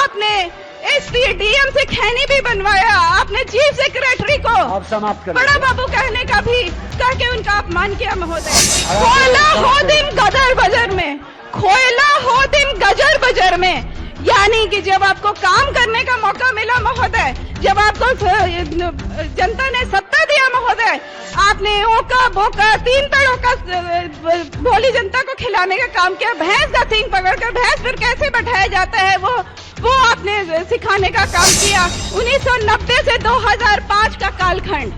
आपने एसपीडीएम से खैनी भी बनवाया, आपने चीफ सेक्रेटरी को आप समाप्त करें। बड़ा बाबू कहने का भी कह के उनका अपमान किया महोदय। खोला हो दिन गदर बजर में, खोला हो दिन गजर बजर में, यानी कि जब आपको काम करने का मौका मिला महोदय, जब आपको जनता ने सत्ता दिया महोदय, आपने ओका बोका तीन पेड़ों का भोली जनता को खिलाने का काम किया। भैंस का सींग पकड़कर भैंस पर कैसे बैठाया जाता है वो आपने सिखाने का काम किया। 1990 से 2005 का कालखंड,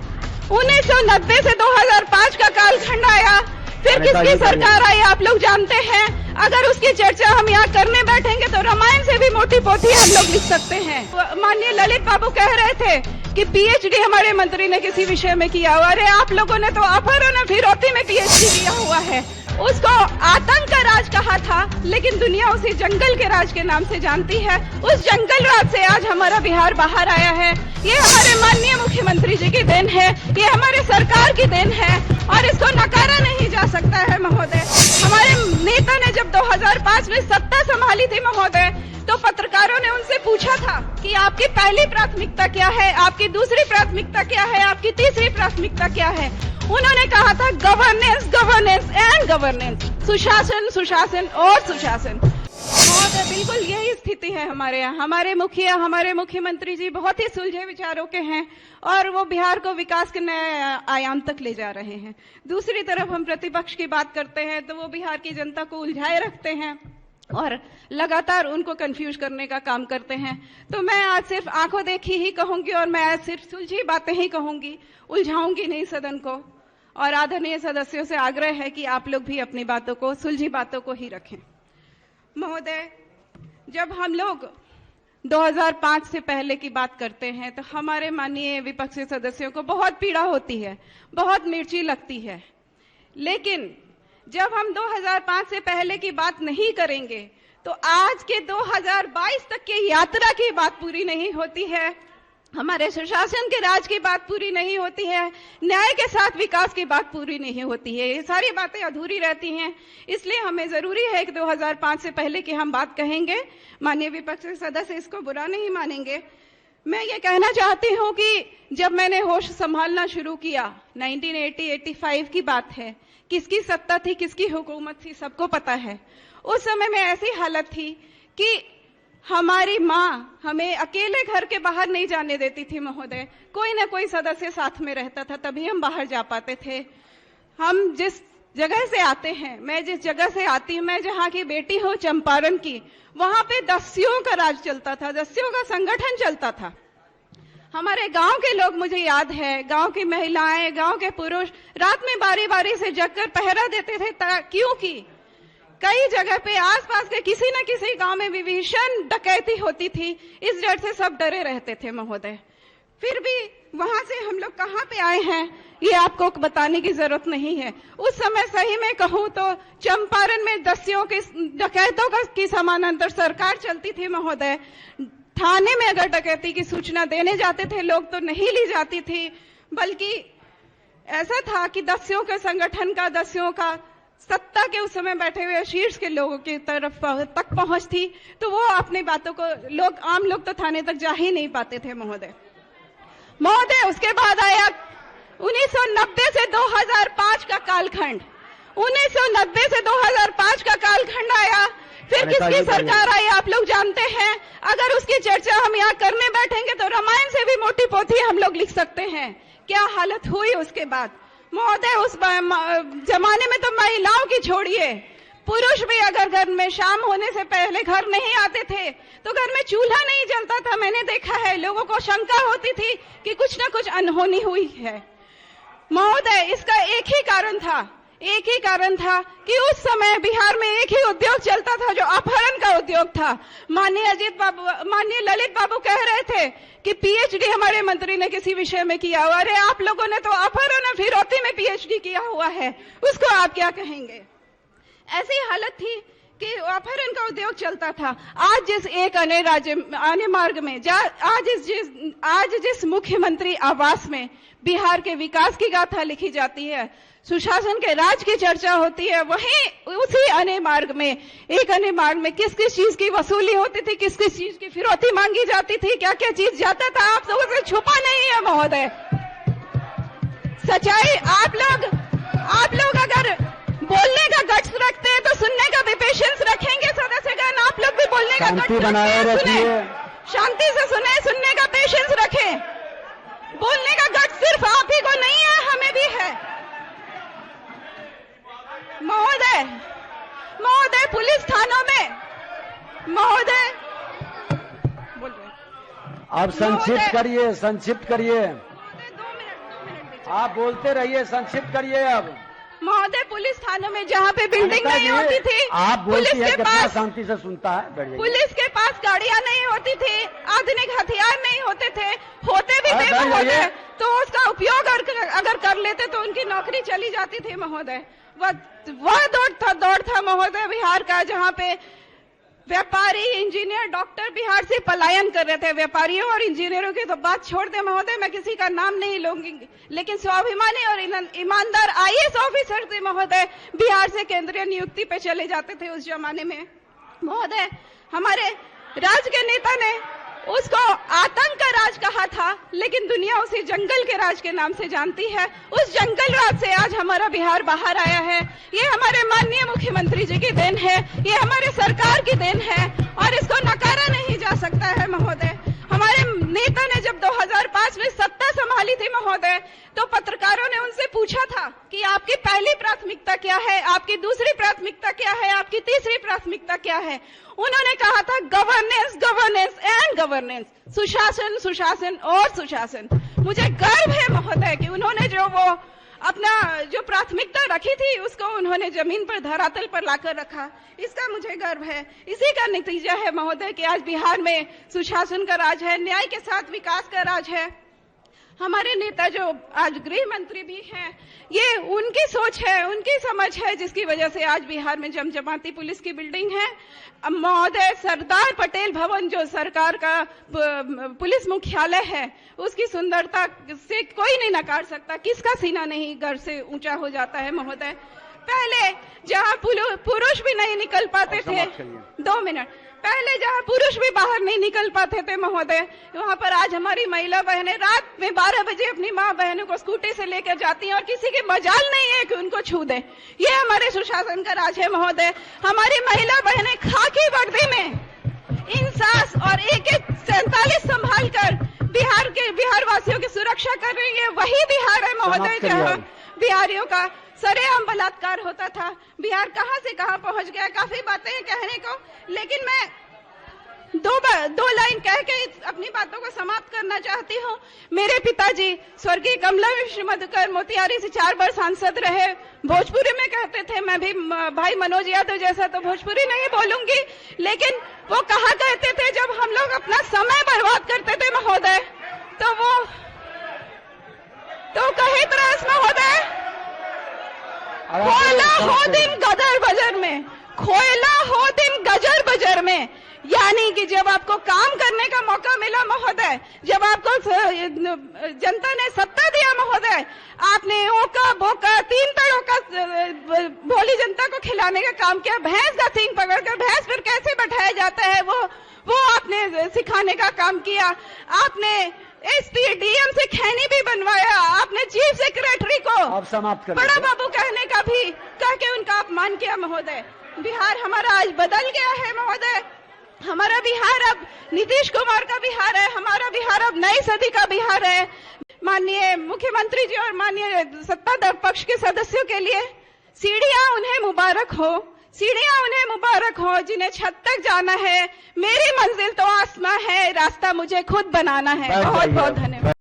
1990 से 2005 का कालखंड आया, फिर किसकी सरकार आई आप लोग जानते हैं। अगर उसकी चर्चा हम यहाँ करने बैठेंगे तो रामायण से भी मोटी पोथी हम लोग लिख सकते हैं। माननीय ललित बाबू कह रहे थे कि पीएचडी हमारे मंत्री ने किसी विषय में किया हुआ। अरे आप लोगों ने तो अपहरण और फिरौती में पीएचडी किया हुआ है। उसको आतंक का राज कहा था, लेकिन दुनिया उसे जंगल के राज के नाम से जानती है। उस जंगल राज से आज हमारा बिहार बाहर आया है। ये हमारे माननीय मुख्यमंत्री जी की देन है, ये हमारे सरकार की देन है और इसको नकारा नहीं जा सकता है महोदय। हमारे नेता ने जब 2005 में सत्ता संभाली थी महोदय, तो पत्रकारों ने उनसे पूछा था कि आपकी पहली प्राथमिकता क्या है, आपकी दूसरी प्राथमिकता क्या है, आपकी तीसरी प्राथमिकता क्या है। उन्होंने कहा था गवर्नेंस, गवर्नेंस एंड गवर्नेंस, सुशासन, सुशासन और सुशासन। और बिल्कुल यही स्थिति है हमारे यहाँ। हमारे मुखिया, हमारे मुख्यमंत्री जी बहुत ही सुलझे विचारों के हैं और वो बिहार को विकास के नए आयाम तक ले जा रहे हैं। दूसरी तरफ हम प्रतिपक्ष की बात करते हैं तो वो बिहार की जनता को उलझाए रखते हैं और लगातार उनको कंफ्यूज करने का काम करते हैं। तो मैं आज सिर्फ आंखों देखी ही कहूंगी और मैं आज सिर्फ सुलझी बातें ही कहूंगी, उलझाऊंगी नहीं सदन को। और आदरणीय सदस्यों से आग्रह है कि आप लोग भी अपनी बातों को, सुलझी बातों को ही रखें। महोदय, जब हम लोग 2005 से पहले की बात करते हैं तो हमारे माननीय विपक्षी सदस्यों को बहुत पीड़ा होती है, बहुत मिर्ची लगती है। लेकिन जब हम 2005 से पहले की बात नहीं करेंगे तो आज के 2022 तक की यात्रा की बात पूरी नहीं होती है, हमारे सुशासन के राज की बात पूरी नहीं होती है, न्याय के साथ विकास की बात पूरी नहीं होती है। ये सारी बातें अधूरी रहती हैं। इसलिए हमें जरूरी है कि 2005 से पहले की हम बात कहेंगे। माननीय विपक्षी सदस्य इसको बुरा नहीं मानेंगे। मैं ये कहना चाहती हूँ कि जब मैंने होश संभालना शुरू किया, 1980-85 की बात है, किसकी सत्ता थी, किसकी हुकूमत थी, सबको पता है। उस समय में ऐसी हालत थी कि हमारी माँ हमें अकेले घर के बाहर नहीं जाने देती थी महोदय। कोई ना कोई सदस्य साथ में रहता था, तभी हम बाहर जा पाते थे। हम जिस जगह से आते हैं, मैं जिस जगह से आती हूँ, मैं जहाँ की बेटी हूँ चंपारण की, वहां पे दस्युओं का राज चलता था, दस्युओं का संगठन चलता था। हमारे गांव के लोग, मुझे याद है, गांव की महिलाएं, गांव के पुरुष रात में बारी बारी से जगकर पहरा देते थे, क्योंकि कई जगह पे आसपास के किसी न किसी गांव में भी भीषण डकैती होती थी। इस डर से सब डरे रहते थे महोदय। फिर भी वहां से हम लोग कहां पे आए हैं ये आपको बताने की जरूरत नहीं है। उस समय सही में कहूं तो चंपारण में दस्युओं के, डकैतों की समानांतर सरकार चलती थी महोदय। थाने में अगर डकैती की सूचना देने जाते थे लोग तो नहीं ली जाती थी, बल्कि ऐसा था कि दस्युओं के संगठन का, दस्युओं का सत्ता के उस समय बैठे हुए शीर्ष के लोगों की तरफ तक पहुंच थी, तो वो अपनी बातों को लोग, आम लोग तो थाने तक जा ही नहीं पाते थे महोदय। उसके बाद आया 1990 से 2005 का कालखंड, 1990 से 2005 का कालखंड आया, फिर किसकी सरकार आई आप लोग जानते हैं। अगर उसकी चर्चा हम यहाँ करने बैठेंगे तो रामायण से भी मोटी पोथी हम लोग लिख सकते हैं। क्या हालत हुई उसके बाद महोदय। उस जमाने में तो महिलाओं की छोड़िए, पुरुष भी अगर घर में शाम होने से पहले घर नहीं आते थे तो घर में चूल्हा नहीं जलता था। मैंने देखा है, लोगों को शंका होती थी कि कुछ न कुछ अनहोनी हुई है महोदय। इसका एक ही कारण था कि उस समय बिहार में एक ही उद्योग चलता था जो अपहरण का उद्योग था। माननीय ललित बाबू कह रहे थे कि पीएचडी हमारे मंत्री ने किसी विषय में किया हुआ। अरे आप लोगों ने तो अपहरण और फिरौती में पीएचडी किया हुआ है, उसको आप क्या कहेंगे। ऐसी हालत थी कि अपहरण का उद्योग चलता था। आज जिस एक आने मार्ग में आज जिस मुख्यमंत्री आवास में बिहार के विकास की गाथा लिखी जाती है, सुशासन के राज की चर्चा होती है, वहीं उसी अने मार्ग में किस किस चीज की वसूली होती थी, किस किस चीज की फिरौती मांगी जाती थी, क्या क्या चीज जाता था, आप लोगों से छुपा नहीं है महोदय। सच्चाई आप लोग अगर बोलने का गट्स रखते हैं तो सुनने का भी पेशेंस रखेंगे सदस्यगण। आप लोग भी बोलने का गट्स रखें, शांति से सुनने का पेशेंस रखें। बोलने का गट्स सिर्फ आप ही को नहीं है, हमें भी है। महोदय पुलिस थानों में बोल रहे आप संक्षिप्त करिए। 2 मिनट आप बोलते रहिए, संक्षिप्त करिए। अब महोदय पुलिस थानों में जहाँ पे बिल्डिंग नहीं होती थी, आप बोलती है, कितना शांति से सुनता है, बैठ जाइए। पुलिस के पास गाड़ियां नहीं होती थी, आधुनिक हथियार नहीं होते थे, होते भी थे महोदय, तो उसका उपयोग अगर कर लेते तो उनकी नौकरी चली जाती थी महोदय। वह दौड़ था महोदय बिहार का, जहाँ पे व्यापारी, इंजीनियर, डॉक्टर बिहार से पलायन कर रहे थे। व्यापारियों और इंजीनियरों की तो बात छोड़ दे महोदय, मैं किसी का नाम नहीं लूंगी, लेकिन स्वाभिमानी और ईमानदार IAS ऑफिसर थे महोदय, बिहार से केंद्रीय नियुक्ति पे चले जाते थे उस जमाने में महोदय। हमारे राज्य के नेता ने उसको आतंक का राज कहा था, लेकिन दुनिया उसे जंगल के राज के नाम से जानती है। उस जंगल राज से आज हमारा बिहार बाहर आया है। ये हमारे माननीय मुख्यमंत्री जी की देन है, ये हमारे सरकार की देन है और इसको नकारा नहीं जा सकता है महोदय। हमारे नेता ने जब 2005 में सत्ता संभाली थी महोदय, तो पत्रकारों ने उनसे पूछा था कि आपकी पहली प्राथमिकता क्या है, आपकी दूसरी प्राथमिकता क्या है, आपकी तीसरी प्राथमिकता क्या है। उन्होंने कहा था गवर्नेंस एंड गवर्नेंस, सुशासन और सुशासन। मुझे गर्व है महोदय कि उन्होंने जो प्राथमिकता रखी थी उसको उन्होंने जमीन पर, धरातल पर लाकर रखा। इसका मुझे गर्व है। इसी का नतीजा है महोदय कि आज बिहार में सुशासन का राज है, न्याय के साथ विकास का राज है। हमारे नेता जो आज गृह मंत्री भी हैं, ये उनकी सोच है, उनकी समझ है, जिसकी वजह से आज बिहार में जमजमाती पुलिस की बिल्डिंग है महोदय। सरदार पटेल भवन जो सरकार का पुलिस मुख्यालय है, उसकी सुंदरता से कोई नहीं नकार सकता। किसका सीना नहीं गर्व से ऊंचा हो जाता है महोदय। पहले जहां पुरुष भी नहीं निकल पाते थे, 2 मिनट पहले जहां पुरुष भी बाहर नहीं निकल पाते थे महोदय, वहां पर आज हमारी महिला बहनें रात में 12 बजे अपनी माँ बहनों को स्कूटी से लेकर जाती हैं और किसी की मजाल नहीं है कि उनको छू दें। ये हमारे सुशासन का राज है महोदय। हमारी महिला बहनें खाकी वर्दी में इंसास और AK-47 संभाल कर बिहार वासियों की सुरक्षा कर रही है। वही बिहार है महोदय जहाँ बिहारियों का सरेआम बलात्कार होता था। बिहार कहां से कहां पहुंच गया। काफी बातें हैं कहने को, लेकिन मैं दो लाइन कह के अपनी बातों को समाप्त करना चाहती हूँ। मेरे पिताजी स्वर्गीय कमला मिश्र मधुकर मोतिहारी से 4 बार सांसद रहे। भोजपुरी में कहते थे, मैं भी भाई मनोज यादव जैसा तो भोजपुरी नहीं बोलूंगी, लेकिन वो कहा कहते थे जब हम लोग अपना समय बर्बाद करते थे महोदय, तो कहे त्रस महोदय, खोला हो दिन गदर बजर में, खोला हो दिन गजर बजर में। यानी कि जब आपको काम करने का मौका मिला महोदय, जब आपको जनता ने सत्ता दिया महोदय, आपने ओका बोका 3 तड़ों का भोली जनता को खिलाने का काम किया। भैंस का सींग पकड़कर भैंस पर कैसे बैठाया जाता है वो आपने सिखाने का काम किया। आपने SP DM से खैनी भी बनवाया। आपने चीफ सेक्रेटरी को बड़ा बाबू कहने का भी कह के उनका अपमान किया महोदय। बिहार हमारा आज बदल गया है महोदय। हमारा बिहार अब नीतीश कुमार का बिहार है। हमारा बिहार अब नई सदी का बिहार है। माननीय मुख्यमंत्री जी और माननीय सत्ताधार पक्ष के सदस्यों के लिए सीढ़ियां उन्हें मुबारक हो, सीढ़ियां उन्हें मुबारक हो जिन्हें छत तक जाना है। मेरी मंजिल तो आसमां है, रास्ता मुझे खुद बनाना है। बहुत बहुत धन्यवाद।